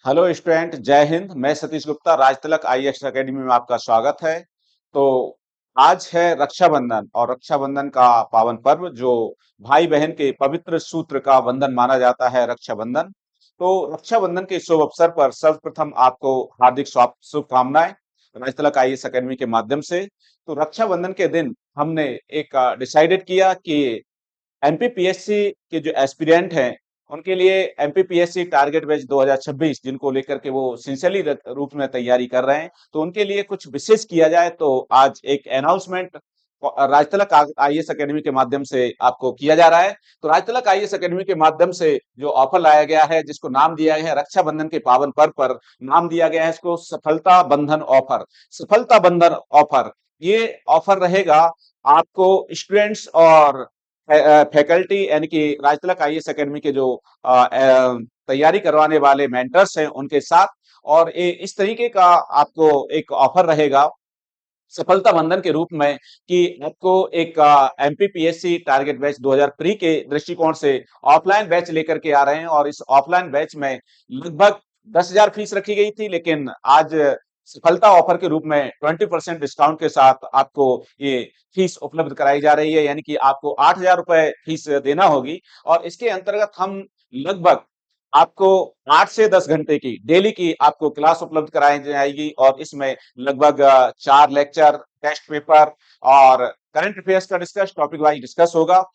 Hello student, जय हिंद। मैं सतीश गुप्ता, राजतिलक IAS academy में आपका स्वागत है। तो आज है रक्षाबंधन और रक्षाबंधन का पावन पर्व जो भाई बहन के पवित्र सूत्र का बंधन माना जाता है, रक्षाबंधन। तो रक्षाबंधन के शुभ अवसर पर सर्वप्रथम आपको हार्दिक शुभकामनाएं राजतिलक आईएएस एकेडमी के माध्यम से। तो रक्षाबंधन के दिन हमने एक डिसाइडेड किया कि एमपीपीएससी के जो एस्पिरेंट हैं उनके लिए एमपीपीएससी टारगेट बैच 2026 जिनको लेकर के वो सिंसियरली रूप में तैयारी कर रहे हैं, तो उनके लिए कुछ विशेष किया जाए। तो आज एक अनाउंसमेंट राजतलक आईएएस एकेडमी के माध्यम से आपको किया जा रहा है। तो राजतलक आईएएस एकेडमी के माध्यम से जो ऑफर लाया गया है, जिसको नाम दिया गया है रक्षाबंधन के पावन पर्व पर नाम दिया गया है इसको सफलता बंधन ऑफर। सफलता बंधन ऑफर, ये ऑफर रहेगा आपको स्टूडेंट्स और फैकल्टी यानी कि राजतिलक आईएएस एकेडमी के जो तैयारी करवाने वाले मेंटर्स हैं उनके साथ। और इस तरीके का आपको एक ऑफर रहेगा सफलता बंधन के रूप में कि आपको एक एमपीपीएससी टारगेट बैच 2000 प्री के दृष्टिकोण से ऑफलाइन बैच लेकर के आ रहे हैं। और इस ऑफलाइन बैच में लगभग 10,000 फीस रखी गई थी, लेकिन आज सफलता ऑफर के रूप में 20% डिस्काउंट के साथ आपको ये फीस उपलब्ध कराई जा रही है, यानी कि आपको 8,000 रुपए फीस देना होगी। और इसके अंतर्गत हम लगभग आपको 8 से 10 घंटे की डेली की आपको क्लास उपलब्ध कराई जाएगी। और इसमें लगभग 4 लेक्चर, टेस्ट पेपर और करंट अफेयर्स का टॉपिक वाइज डिस्कस होगा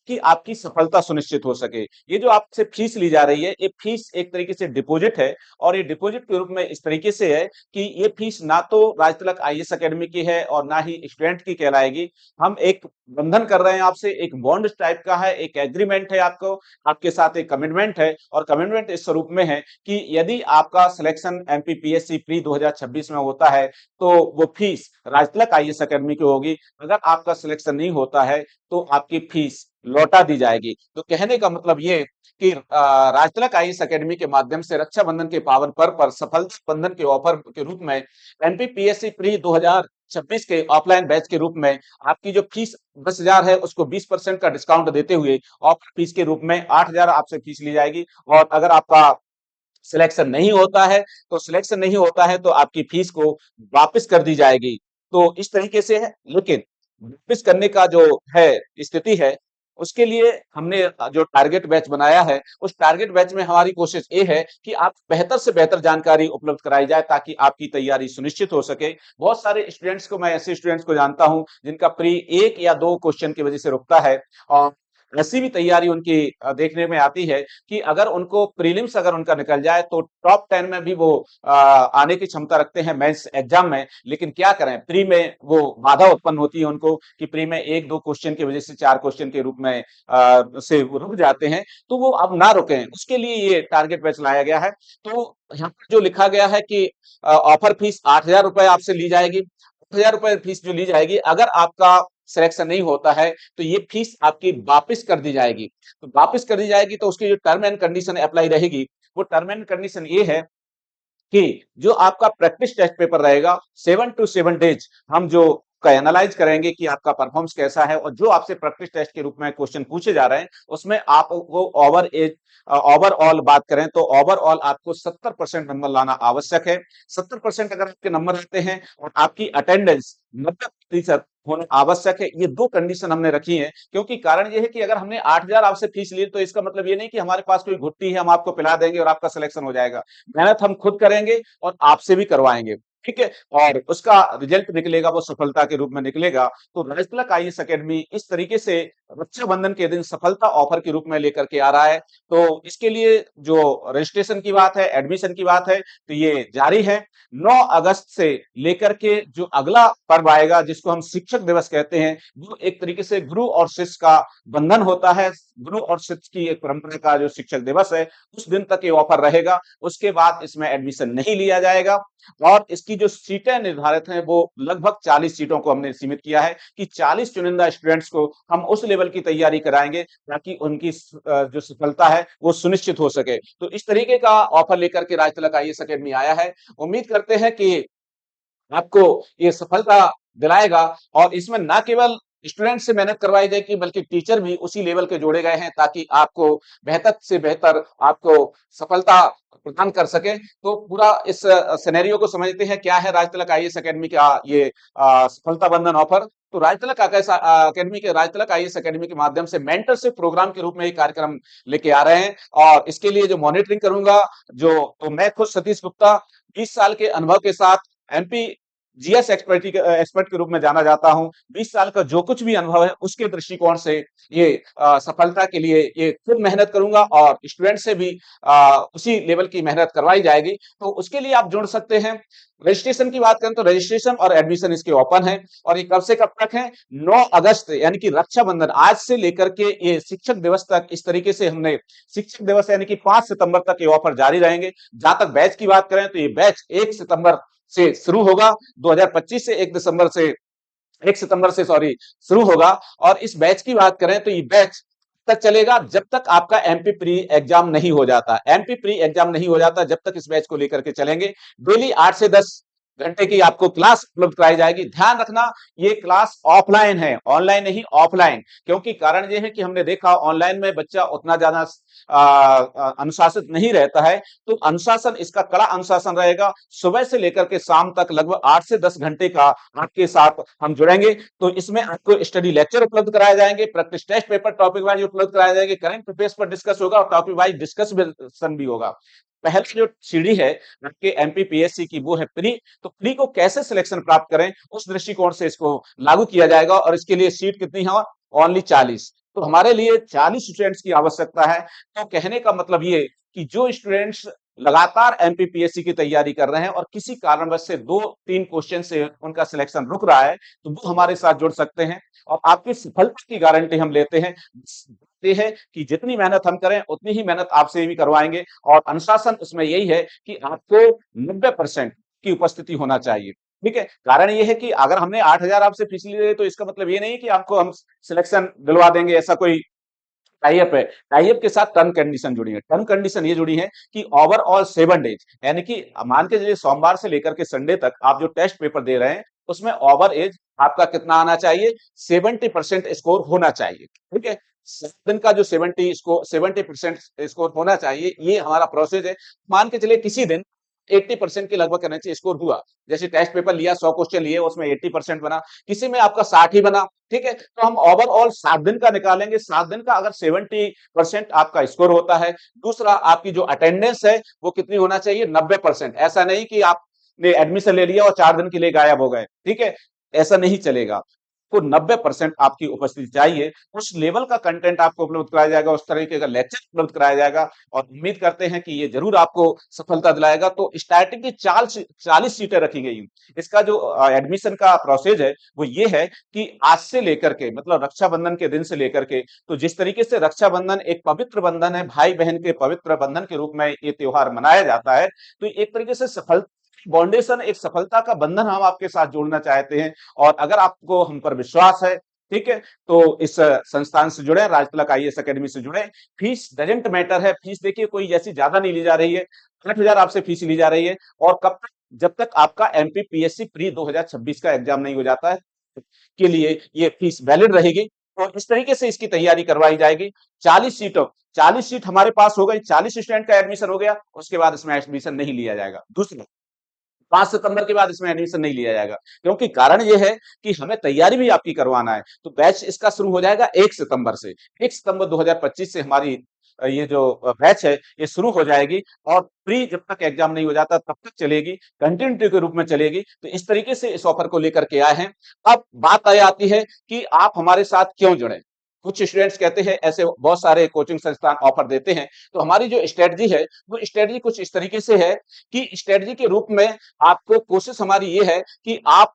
कि आपकी सफलता सुनिश्चित हो सके। ये जो आपसे फीस ली जा रही है, ये फीस एक तरीके से डिपॉजिट है। और ये डिपॉजिट के रूप में इस तरीके से है कि ये फीस ना तो राजतिलक आईएएस एकेडमी की है और ना ही स्टूडेंट की कहलाएगी। हम एक बंधन कर रहे हैं आपसे, एक बॉन्ड टाइप का है, एक एग्रीमेंट है, आपको आपके साथ एक कमिटमेंट है। और कमिटमेंट इस स्वरूप में है कि यदि आपका सिलेक्शन एमपीपीएससी प्री 2026 में होता है तो वो फीस राजतिलक आईएएस एकेडमी की होगी। अगर आपका सिलेक्शन नहीं होता है तो आपकी फीस लौटा दी जाएगी। तो कहने का मतलब ये कि राजतिलक आईएएस एकेडमी के माध्यम से रक्षाबंधन के पावन पर्व पर सफलता बंधन के ऑफर के रूप में एमपीपीएससी प्री 2026 के ऑफलाइन बैच के रूप में आपकी जो फीस 10,000 है उसको 20% का डिस्काउंट देते हुए ऑफर फीस के रूप में 8,000 आपसे फीस ली जाएगी। और अगर आपका सिलेक्शन नहीं होता है तो आपकी फीस को वापस कर दी जाएगी। तो इस तरीके से है, लेकिन वापस करने का जो है स्थिति है उसके लिए हमने जो टारगेट बैच बनाया है, उस टारगेट बैच में हमारी कोशिश ये है कि आप बेहतर से बेहतर जानकारी उपलब्ध कराई जाए ताकि आपकी तैयारी सुनिश्चित हो सके। बहुत सारे स्टूडेंट्स को, मैं ऐसे स्टूडेंट्स को जानता हूं जिनका प्री 1 या 2 क्वेश्चन की वजह से रुकता है। और ऐसी भी तैयारी उनकी देखने में आती है कि अगर उनको प्रीलिम्स अगर उनका निकल जाए तो टॉप 10 में भी वो आने की क्षमता रखते हैं मेंस एग्जाम में। लेकिन क्या करें, प्री में वो बाधा उत्पन्न होती है उनको कि प्री में 1-2 क्वेश्चन की वजह से 4 क्वेश्चन के रूप में से वो रुक जाते हैं। तो वो अब ना रुकें, उसके लिए ये टारगेट बैच लाया गया है। तो यहाँ पर जो लिखा गया है कि ऑफर फीस 8,000 रुपए आपसे ली जाएगी। 8,000 रुपए फीस जो ली जाएगी, अगर आपका सिलेक्शन नहीं होता है तो ये फीस आपकी वापस कर दी जाएगी। तो वापस कर दी जाएगी तो उसकी जो टर्म एंड कंडीशन अप्लाई रहेगी, वो टर्म एंड कंडीशन ये है कि जो आपका प्रैक्टिस टेस्ट पेपर रहेगा 7 टू 7 डेज हम जो का एनालाइज करेंगे कि आपका परफॉर्मेंस कैसा है। और जो आपसे प्रैक्टिस टेस्ट के रूप में क्वेश्चन पूछे जा रहे हैं उसमें आपको ओवरऑल बात करें तो ओवरऑल आपको 70% नंबर लाना आवश्यक है। 70% अगर आपके नंबर आते हैं और आपकी अटेंडेंस 90% होना आवश्यक है। ये 2 कंडीशन हमने रखी है, क्योंकि कारण ये है कि अगर हमने 8,000 आपसे फीस ली तो इसका मतलब ये नहीं कि हमारे पास कोई घुट्टी है, हम आपको पिला देंगे और आपका सिलेक्शन हो जाएगा। मेहनत हम खुद करेंगे और आपसे भी करवाएंगे, ठीक है। और उसका रिजल्ट निकलेगा वो सफलता के रूप में निकलेगा। तो राजतिलक आईएएस एकेडमी इस तरीके से रक्षाबंधन के दिन सफलता ऑफर के रूप में लेकर के आ रहा है। तो इसके लिए जो रजिस्ट्रेशन की बात है, एडमिशन की बात है, तो ये जारी है। 9 अगस्त से लेकर के जो अगला पर्व आएगा जिसको हम शिक्षक दिवस कहते हैं, वो एक तरीके से गुरु और शिष्य का बंधन होता है। गुरु और शिष्य की एक परंपरा का जो शिक्षक दिवस है उस दिन तक ये ऑफर रहेगा। उसके बाद इसमें एडमिशन नहीं लिया जाएगा। और इसकी जो सीटें निर्धारित हैं वो लगभग 40 सीटों को हमने सीमित किया है कि 40 चुनिंदा स्टूडेंट्स को हम उस लेवल की तैयारी कराएंगे ताकि उनकी जो सफलता है वो सुनिश्चित हो सके। तो इस तरीके का ऑफर लेकर के राजतिलक आईएएस एकेडमी आया है। उम्मीद करते हैं कि आपको ये सफलता दिलाएगा। और इसमें ना केवल स्टूडेंट से मेहनत करवाई जाएगी, बल्कि टीचर भी उसी लेवल के जोड़े गए हैं ताकि आपको बेहतर से बेहतर आपको सफलता प्रदान कर सके। तो पूरा इस सिनेरियो को समझते हैं, क्या है राजतिलक आईएएस एकेडमी का ये सफलता बंधन ऑफर। तो राजतिलक अकेडमी के राजतिलक आईएएस एकेडमी के माध्यम से मेंटरशिप प्रोग्राम के रूप में ये कार्यक्रम लेके आ रहे हैं, और इसके लिए जो मॉनिटरिंग करूंगा, जो तो मैं खुद सतीश गुप्ता 20 साल के अनुभव के साथ एमपी जीएस एक्सपर्ट के रूप में जाना जाता हूं। 20 साल का जो कुछ भी अनुभव है उसके दृष्टिकोण से ये सफलता के लिए ये खुद मेहनत करूंगा, और स्टूडेंट से भी उसी लेवल की मेहनत करवाई जाएगी। तो उसके लिए आप जुड़ सकते हैं। रजिस्ट्रेशन की बात करें तो रजिस्ट्रेशन और एडमिशन इसके ओपन है, और ये कब से कब तक है? 9 अगस्त यानी कि रक्षाबंधन आज से लेकर के ये शिक्षक दिवस तक, इस तरीके से हमने शिक्षक दिवस यानी कि 5 सितंबर तक ये ऑफर जारी रहेंगे। जहां तक बैच की बात करें तो ये बैच 1 सितंबर से शुरू होगा, 2025 से 1 सितंबर से सॉरी शुरू होगा। और इस बैच की बात करें तो ये बैच तक चलेगा जब तक आपका एमपी प्री एग्जाम नहीं हो जाता। एमपी प्री एग्जाम नहीं हो जाता जब तक इस बैच को लेकर के चलेंगे। डेली 8 से 10 घंटे की आपको क्लास उपलब्ध कराई जाएगी। ध्यान रखना, ये क्लास ऑफलाइन है, ऑनलाइन नहीं, ऑफलाइन। क्योंकि कारण ये है कि हमने देखा ऑनलाइन में बच्चा उतना ज्यादा अनुशासित नहीं रहता है। तो अनुशासन, इसका कड़ा अनुशासन रहेगा। सुबह से लेकर के शाम तक लगभग 8 से 10 घंटे का आपके साथ हम जुड़ेंगे। तो इसमें आपको स्टडी लेक्चर उपलब्ध कराए जाएंगे, practice test paper topic wise उपलब्ध कराए जाएंगे, करंट अफेयर्स पर डिस्कस होगा और टॉपिक वाइज डिस्कशन भी होगा। पहली जो सीढ़ी है आपके एमपीपीएससी की, वो है प्री। तो प्री को कैसे सिलेक्शन प्राप्त करें, उस दृष्टिकोण से इसको लागू किया जाएगा। और इसके लिए सीट कितनी है? ओनली 40। तो हमारे लिए 40 स्टूडेंट्स की आवश्यकता है। तो कहने का मतलब ये कि जो स्टूडेंट्स लगातार एमपीपीएससी की तैयारी कर रहे हैं और किसी कारणवश से 2-3 क्वेश्चन से उनका सिलेक्शन रुक रहा है, तो वो हमारे साथ जुड़ सकते हैं, और आपकी सफलता की गारंटी हम लेते हैं। ये है कि जितनी मेहनत हम करें उतनी ही मेहनत आपसे भी करवाएंगे, और अनुशासन उसमें यही है कि आपको 90% की उपस्थिति होना चाहिए। ठीक है, कारण ये है कि अगर हमने 8,000 आपसे फीस ली है तो इसका मतलब ये नहीं कि आपको हम सिलेक्शन दिलवा देंगे, ऐसा कोई टाई अप है। टाई अप के साथ टर्म कंडीशन जुड़ी है। टर्म कंडीशन ये जुड़ी है कि ओवरऑल 7 डेज, यानी कि मान के चलिए सोमवार से लेकर के संडे तक आप जो टेस्ट पेपर दे रहे हैं उसमें ओवर एज आपका कितना आना चाहिए? 70% स्कोर होना चाहिए। ठीक है, 7 दिन का जो 70% स्कोर होना चाहिए, ये हमारा प्रोसेस है। मान के चलिए किसी दिन 80% के लगभग करना चाहिए स्कोर हुआ, जैसे टेस्ट पेपर लिया, 100 क्वेश्चन लिए, उसमें 80% बना, किसी में आपका 60 ही बना। ठीक है, तो हम ओवरऑल 7 दिन का निकालेंगे। 7 दिन का अगर 70% आपका स्कोर होता है, दूसरा आपकी जो अटेंडेंस है वो कितनी होना चाहिए? 90%। ऐसा नहीं कि आपने एडमिशन ले लिया और 4 दिन के लिए गायब हो गए। ठीक है, ऐसा नहीं चलेगा। को 90% आपकी उपस्थिति चाहिए। उस लेवल का कंटेंट आपको उपलब्ध कराया जाएगा, उस तरीके का लेक्चर उपलब्ध कराया जाएगा, और उम्मीद करते हैं कि ये जरूर आपको सफलता दिलाएगा। तो स्टार्टिंग की 40 सीटें रखी गई। इसका जो एडमिशन का प्रोसेस है वो ये है कि आज से लेकर के, मतलब रक्षाबंधन के दिन से लेकर के, तो जिस तरीके से रक्षाबंधन एक पवित्र बंधन है, भाई बहन के पवित्र बंधन के रूप में ये त्योहार मनाया जाता है, तो एक तरीके से सफल फाउंडेशन, एक सफलता का बंधन हम आपके साथ जोड़ना चाहते हैं। और अगर आपको हम पर विश्वास है, ठीक है, तो इस संस्थान से जुड़े, राजतिलक आईएएस एकेडमी से जुड़े। फीस डजंट मैटर है। फीस देखिए कोई ऐसी ज्यादा नहीं ली जा रही है, 8,000 आपसे फीस ली जा रही है। और कब तक? जब तक आपका एमपीपीएससी प्री 2026 का एग्जाम नहीं हो जाता है, के लिए ये फीस वैलिड रहेगी। और इस तरीके से इसकी तैयारी करवाई जाएगी। 40 सीट हमारे पास हो गई, 40 स्टूडेंट का एडमिशन हो गया, उसके बाद इसमें एडमिशन नहीं लिया जाएगा। दूसरा, 5 सितंबर के बाद इसमें एडमिशन नहीं लिया जाएगा, क्योंकि कारण ये है कि हमें तैयारी भी आपकी करवाना है। तो बैच इसका शुरू हो जाएगा 1 सितंबर से। 1 सितंबर 2025 से हमारी ये जो बैच है ये शुरू हो जाएगी, और प्री जब तक एग्जाम नहीं हो जाता तब तक चलेगी, कंटिन्यूटी के रूप में चलेगी। तो इस तरीके से इस ऑफर को लेकर के आए हैं। अब बात आती है कि आप हमारे साथ क्यों जुड़े। कुछ स्टूडेंट्स कहते हैं, ऐसे बहुत सारे कोचिंग संस्थान ऑफर देते हैं। तो हमारी जो स्ट्रेटजी है वो स्ट्रेटजी कुछ इस तरीके से है कि स्ट्रेटजी के रूप में आपको कोशिश हमारी ये है कि आप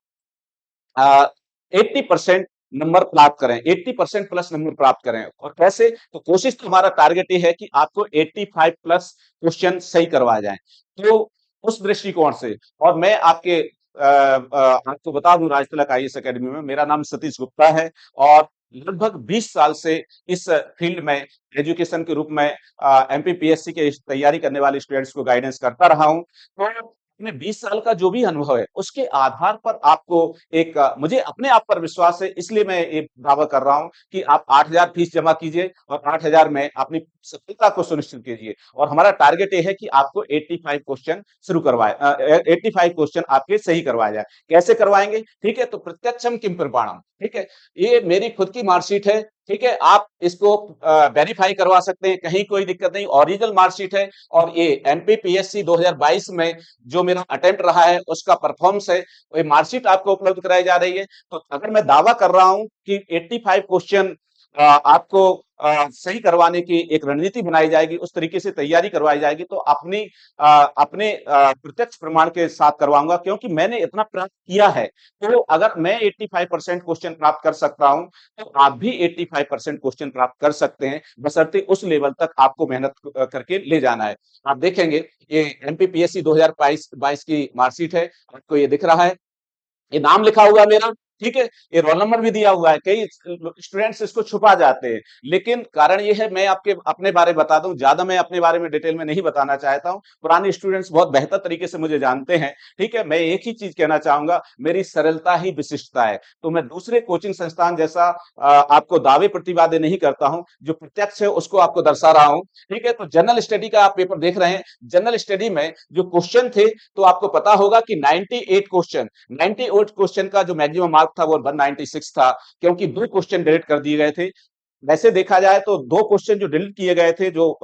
80% नंबर प्राप्त करें, 80% प्लस नंबर प्राप्त करें। और कैसे? तो कोशिश तो हमारा टारगेट ये है कि आपको 85 प्लस क्वेश्चन सही करवाए जाएं। तो उस दृष्टिकोण से, और मैं आपको बता दूं, राजतिलक आईएएस एकेडमी में मेरा नाम सतीश गुप्ता है, और लगभग 20 साल से इस फील्ड में एजुकेशन के रूप में एमपीपीएससी की तैयारी करने वाले स्टूडेंट्स को गाइडेंस करता रहा हूं। तो अपने 20 साल का जो भी अनुभव है, उसके आधार पर आपको एक मुझे अपने आप पर विश्वास है, इसलिए मैं ये दावा कर रहा हूँ कि आप 8,000 फीस जमा कीजिए और 8,000 में अपनी सफलता को सुनिश्चित कीजिए। और हमारा टारगेट ये है कि आपको 85 क्वेश्चन शुरू करवाए 85 क्वेश्चन आपके सही करवाया जाए। कैसे करवाएंगे? ठीक है, तो प्रत्यक्षम किम प्रमाणम, ठीक है, ये मेरी खुद की मार्कशीट है। ठीक है, आप इसको वेरीफाई करवा सकते हैं, कहीं कोई दिक्कत नहीं, ओरिजिनल मार्कशीट है। और ये एमपीपीएससी 2022 में जो मेरा अटेम्प्ट रहा है उसका परफॉर्मेंस है, वो मार्कशीट आपको उपलब्ध कराई जा रही है। तो अगर मैं दावा कर रहा हूं कि 85 क्वेश्चन आपको सही करवाने की एक रणनीति बनाई जाएगी, उस तरीके से तैयारी करवाई जाएगी, तो अपने प्रत्यक्ष प्रमाण के साथ करवाऊंगा, क्योंकि मैंने इतना प्राप्त किया है। तो अगर मैं 85% क्वेश्चन प्राप्त कर सकता हूं, तो आप भी 85% क्वेश्चन प्राप्त कर सकते हैं, बशर्ते उस लेवल तक आपको मेहनत करके ले जाना है। आप देखेंगे ये एमपीपीएससी 2022 की मार्कशीट है, आपको ये दिख रहा है, ये नाम लिखा हुआ है मेरा, ठीक है, ये रोल नंबर भी दिया हुआ है। कई स्टूडेंट्स इसको छुपा जाते हैं, लेकिन कारण ये है, मैं आपके अपने बारे में बता दूं, ज्यादा मैं अपने बारे में डिटेल में नहीं बताना चाहता हूं। पुराने स्टूडेंट्स बहुत बेहतर तरीके से मुझे जानते हैं। ठीक है, मैं एक ही चीज कहना चाहूंगा, मेरी सरलता ही विशिष्टता है। तो मैं दूसरे कोचिंग संस्थान जैसा आपको दावे प्रतिवादे नहीं करता हूं, जो प्रत्यक्ष है उसको आपको दर्शा रहा हूं। ठीक है, तो जनरल स्टडी का आप पेपर देख रहे हैं, जनरल स्टडी में जो क्वेश्चन थे, तो आपको पता होगा कि 98 क्वेश्चन का जो मैक्सिमम मार्क था वो 196 था, क्योंकि 2 क्वेश्चन डिलीट कर दिए गए थे। वैसे देखा जाए तो 2 क्वेश्चन जो डिलीट किए गए थे, जो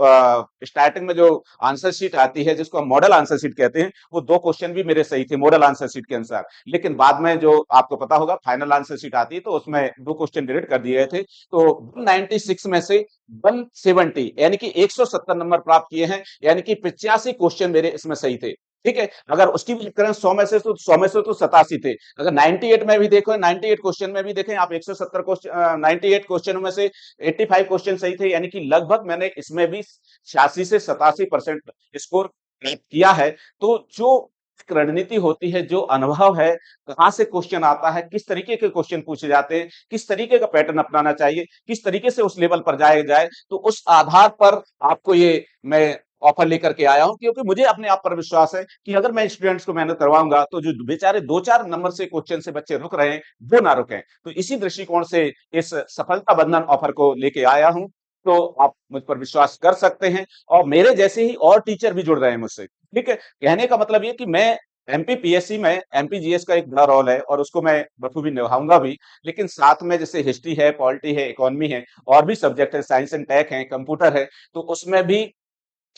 स्टार्टिंग में जो आंसर शीट आती है, जिसको हम मॉडल आंसर शीट कहते हैं, वो 2 क्वेश्चन भी मेरे सही थे मॉडल आंसर शीट के अनुसार। लेकिन बाद में जो आपको पता होगा फाइनल आंसर शीट आती है, तो उसमें 2 क्वेश्चन डिलीट कर दिए गए थे। तो 196 में से 170 यानी कि 170 नंबर प्राप्त किए हैं, यानी कि 85 क्वेश्चन मेरे इसमें सही थे। ठीक है, अगर उसकी बात करें 100 में से, तो 100 में से तो 87 थे। अगर 98 में भी देखो, 98 क्वेश्चन में भी देखें आप, 170 क्वेश्चन 98 क्वेश्चनों में से 85 क्वेश्चन सही थे, यानी कि लगभग मैंने इसमें भी 86 से 87% स्कोर प्राप्त किया है। तो जो एक रणनीति होती है, जो अनुभव है, कहाँ से क्वेश्चन आता है, किस तरीके के क्वेश्चन पूछे जाते हैं, किस तरीके का पैटर्न अपनाना चाहिए, किस तरीके से उस लेवल पर जाया जाए, तो उस आधार पर आपको ये मैं ऑफर लेकर के आया हूं, क्योंकि मुझे अपने आप पर विश्वास है कि अगर मैं स्टूडेंट्स को मेहनत करवाऊंगा, तो जो बेचारे 2-4 नंबर से क्वेश्चन से बच्चे रुक रहे हैं, वो ना रुकें। तो इसी दृष्टिकोण से इस सफलता बंधन ऑफर को लेके आया हूं। तो आप मुझ पर विश्वास कर सकते हैं, और मेरे जैसे ही और टीचर भी जुड़ रहे हैं मुझसे। ठीक है, कहने का मतलब ये कि मैं एमपीपीएससी में एमपीजीएस का एक बड़ा रोल है, और उसको मैं बखूबी निभाऊंगा भी। लेकिन साथ में जैसे हिस्ट्री है, पॉलिटी है, इकोनॉमी है, और भी सब्जेक्ट है, साइंस एंड टेक है, कंप्यूटर है, तो उसमें भी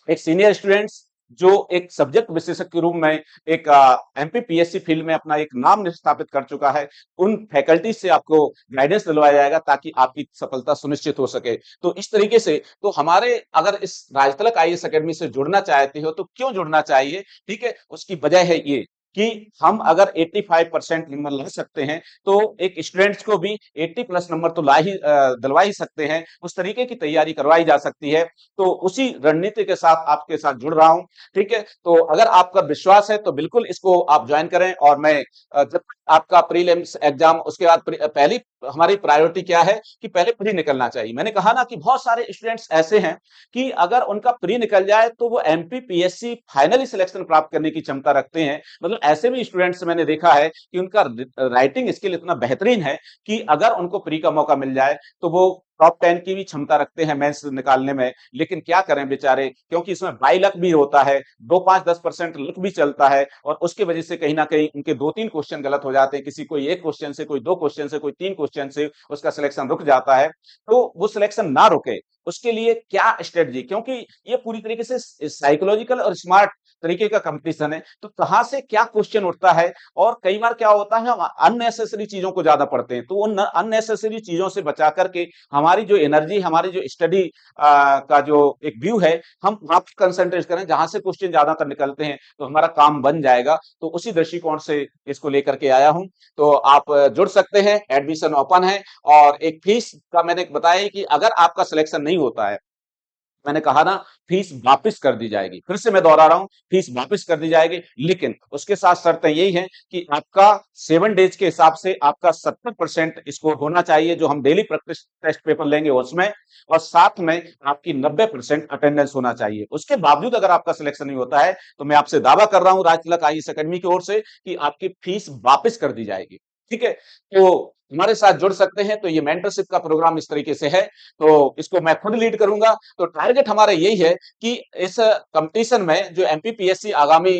एक सीनियर स्टूडेंट्स जो एक सब्जेक्ट विशेषज्ञ के रूप में एक एमपीपीएससी फील्ड में अपना एक नाम स्थापित कर चुका है, उन फैकल्टी से आपको गाइडेंस दिलवाया जाएगा, ताकि आपकी सफलता सुनिश्चित हो सके। तो इस तरीके से, तो हमारे अगर इस राजतिलक आईएएस एकेडमी से जुड़ना चाहते हो, तो क्यों जुड़ना चाहिए? ठीक है, उसकी वजह है ये कि हम अगर 85% नंबर ला सकते हैं, तो एक स्टूडेंट्स को भी 80 प्लस नंबर तो दिलवा ही सकते हैं, उस तरीके की तैयारी करवाई जा सकती है। तो उसी रणनीति के साथ आपके साथ जुड़ रहा हूं। ठीक है, तो अगर आपका विश्वास है, तो बिल्कुल इसको आप ज्वाइन करें। और मैं जब आपका प्रीलिम्स एग्जाम, उसके बाद पहली हमारी प्रायोरिटी क्या है कि पहले प्री निकलना चाहिए। मैंने कहा ना कि बहुत सारे स्टूडेंट्स ऐसे हैं कि अगर उनका प्री निकल जाए, तो वो एमपीपीएससी फाइनली सिलेक्शन प्राप्त करने की क्षमता रखते हैं। मतलब ऐसे भी स्टूडेंट्स मैंने देखा है कि उनका राइटिंग स्किल इतना बेहतरीन है कि अगर उनको प्री का मौका मिल जाए, तो वो टॉप 10 की भी क्षमता रखते हैं मेंस निकालने में। लेकिन क्या करें बेचारे, क्योंकि इसमें बाई लक भी होता है, 2-5-10% लक भी चलता है, और उसकी वजह से कहीं ना कहीं उनके 2-3 क्वेश्चन गलत हो जाते हैं। किसी कोई 1 क्वेश्चन से, कोई 2 क्वेश्चन से, कोई 3 क्वेश्चन से उसका सिलेक्शन रुक जाता है। तो वो सिलेक्शन ना रुके, उसके लिए क्या स्ट्रेटजी, क्योंकि ये पूरी तरीके से साइकोलॉजिकल और स्मार्ट तरीके का कंपटीशन है, तो कहां से क्या क्वेश्चन उठता है। और कई बार क्या होता है, हम अननेसेसरी चीजों को ज्यादा पढ़ते हैं, तो उन अननेसेसरी चीजों से बचा करके हमारी जो एनर्जी, हमारी जो स्टडी का जो एक व्यू है, हम वहां पर कंसंट्रेट करें जहां से क्वेश्चन ज्यादातर निकलते हैं, तो हमारा काम बन जाएगा। तो उसी दृष्टिकोण से इसको लेकर के आया हूं। तो आप जुड़ सकते हैं, एडमिशन ओपन है। और एक फीस का मैंने बताया कि अगर आपका सिलेक्शन नहीं होता है, मैंने कहा ना, फीस वापस कर दी जाएगी। फिर से मैं दोहरा रहा हूँ, फीस वापस कर दी जाएगी, लेकिन उसके साथ शर्तें यही हैं कि आपका 7 डेज के हिसाब से आपका 70% स्कोर होना चाहिए, जो हम डेली प्रैक्टिस टेस्ट पेपर लेंगे उसमें, और साथ में आपकी 90% अटेंडेंस होना चाहिए। उसके बावजूद अगर आपका सिलेक्शन नहीं होता है, तो मैं आपसे दावा कर रहा हूँ राज तिलक आईएएस अकेडमी की ओर से कि आपकी फीस वापस कर दी जाएगी। ठीक है? तो हमारे साथ जुड़ सकते हैं। तो ये मेंटरशिप का प्रोग्राम इस तरीके से है, तो इसको मैं खुद लीड करूंगा। तो टारगेट हमारा यही है कि इस कंपटीशन में जो एमपीपीएससी आगामी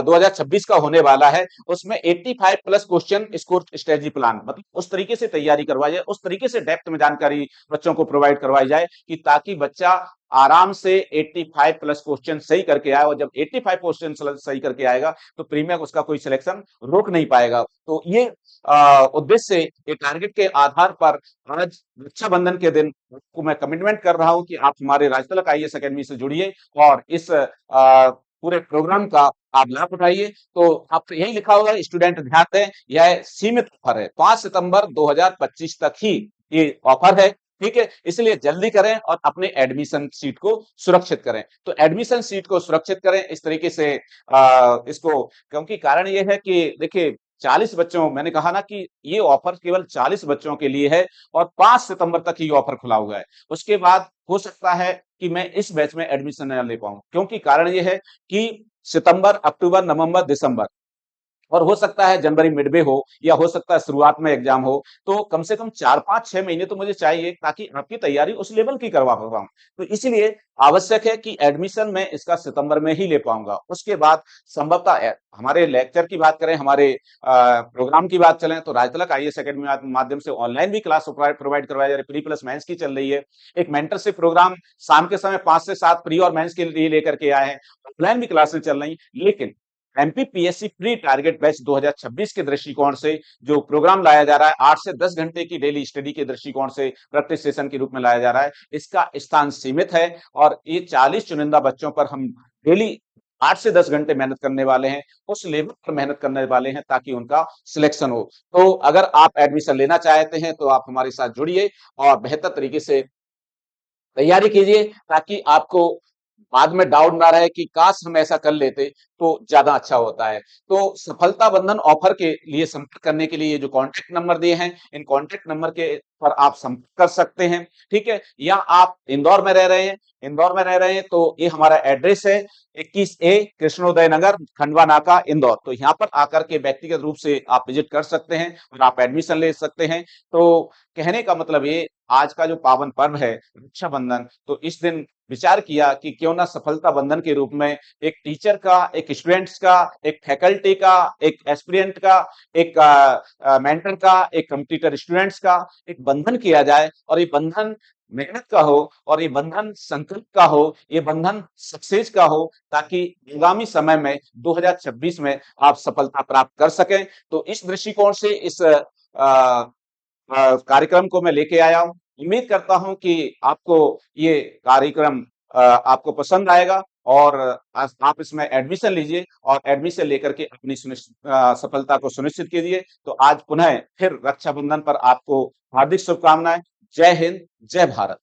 2026 का होने वाला है, उसमें 85 plus question score strategy plan, मतलब उस तरीके से तैयारी करवाई जाए, उस तरीके से डेप्थ में जानकारी बच्चों को प्रोवाइड करवाई जाए कि ताकि बच्चा आराम से 85 प्लस क्वेश्चन सही करके आए, और जब 85 क्वेश्चन सही करके आएगा तो प्रीमियम उसका कोई सिलेक्शन रोक नहीं पाएगा। तो ये उद्देश्य से, ये टारगेट के आधार पर आज रक्षाबंधन के दिन आपको मैं कमिटमेंट कर रहा हूं कि आप हमारे राज तिलक आईएएस अकेडमी से जुड़िए और इस पूरे प्रोग्राम का आप लाभ उठाइए। तो आप यही लिखा होगा, स्टूडेंट ध्यान दें, यह सीमित ऑफर है, 5 सितंबर 2025 तक ही ये ऑफर है। ठीक है, इसलिए जल्दी करें और अपने एडमिशन सीट को सुरक्षित करें। तो एडमिशन सीट को सुरक्षित करें इस तरीके से इसको, क्योंकि कारण ये है कि देखिए 40 बच्चों, मैंने कहा ना कि ये ऑफर केवल 40 बच्चों के लिए है और 5 सितंबर तक ही ऑफर खुला हुआ है। उसके बाद हो सकता है कि मैं इस बैच में एडमिशन न ले पाऊं, क्योंकि कारण ये है कि सितंबर, अक्टूबर, नवंबर, दिसंबर और हो सकता है जनवरी मिडवे हो, या हो सकता है शुरुआत में एग्जाम हो, तो कम से कम 4, 5, 6 महीने तो मुझे चाहिए ताकि आपकी तैयारी उस लेवल की करवा पाऊं। तो इसीलिए आवश्यक है कि एडमिशन में इसका सितंबर में ही ले पाऊंगा। उसके बाद संभवतः हमारे लेक्चर की बात करें, हमारे प्रोग्राम की बात चलें, तो राज तिलक आईएएस अकेडमी के माध्यम से ऑनलाइन भी क्लास प्रोवाइड करवाई जा रही है। प्री प्लस मेंस की चल रही है, एक मेंटरशिप प्रोग्राम शाम के समय 5 से 7 प्री और मेंस के लिए लेकर के आए हैं, ऑफलाइन भी क्लासेस चल रही, लेकिन एमपीपीएससी प्री टारगेट बैच 2026 के दृष्टिकोण से जो प्रोग्राम लाया जा रहा है, 8 से 10 घंटे की डेली स्टडी के दृष्टिकोण से प्रैक्टिस सेशन के रूप में लाया जा रहा है, इसका स्थान सीमित है और ये 40 चुनिंदा बच्चों पर हम डेली 8 से 10 घंटे मेहनत करने वाले हैं, उस लेवल पर मेहनत करने वाले हैं ताकि उनका सिलेक्शन हो। तो अगर आप एडमिशन लेना चाहते हैं तो आप हमारे साथ जुड़िए और बेहतर तरीके से तैयारी कीजिए, ताकि आपको बाद में डाउट ना रहे कि काश हम ऐसा कर लेते तो ज्यादा अच्छा होता है। तो सफलता बंधन ऑफर के लिए संपर्क करने के लिए ये जो कॉन्टेक्ट नंबर दिए हैं, इन कॉन्टेक्ट नंबर के पर आप संपर्क कर सकते हैं। ठीक है, या आप इंदौर में रह रहे हैं, इंदौर में रह रहे हैं तो ये हमारा एड्रेस है, 21A कृष्णोदय नगर, खंडवा नाका, इंदौर। तो यहाँ पर आकर के व्यक्तिगत रूप से आप विजिट कर सकते हैं और आप एडमिशन ले सकते हैं। तो कहने का मतलब ये, आज का जो पावन पर्व है रक्षाबंधन, तो इस दिन विचार किया कि क्यों ना सफलता बंधन के रूप में एक टीचर का, एक स्टूडेंट्स का, एक फैकल्टी का, एक एस्पिरेंट का, एक मेंटर का, एक कंप्यूटर स्टूडेंट्स का एक बंधन किया जाए, और ये बंधन मेहनत का हो, और ये बंधन संकल्प का हो, ये बंधन सक्सेस का हो, ताकि आगामी समय में 2026 में आप सफलता प्राप्त कर सकें। तो इस दृष्टिकोण से इस कार्यक्रम को मैं लेके आया हूं। उम्मीद करता हूं कि आपको ये कार्यक्रम आपको पसंद आएगा, और आप इसमें एडमिशन लीजिए और एडमिशन लेकर के अपनी सफलता को सुनिश्चित कीजिए। तो आज पुनः फिर रक्षाबंधन पर आपको हार्दिक शुभकामनाएं। जय हिंद, जय भारत।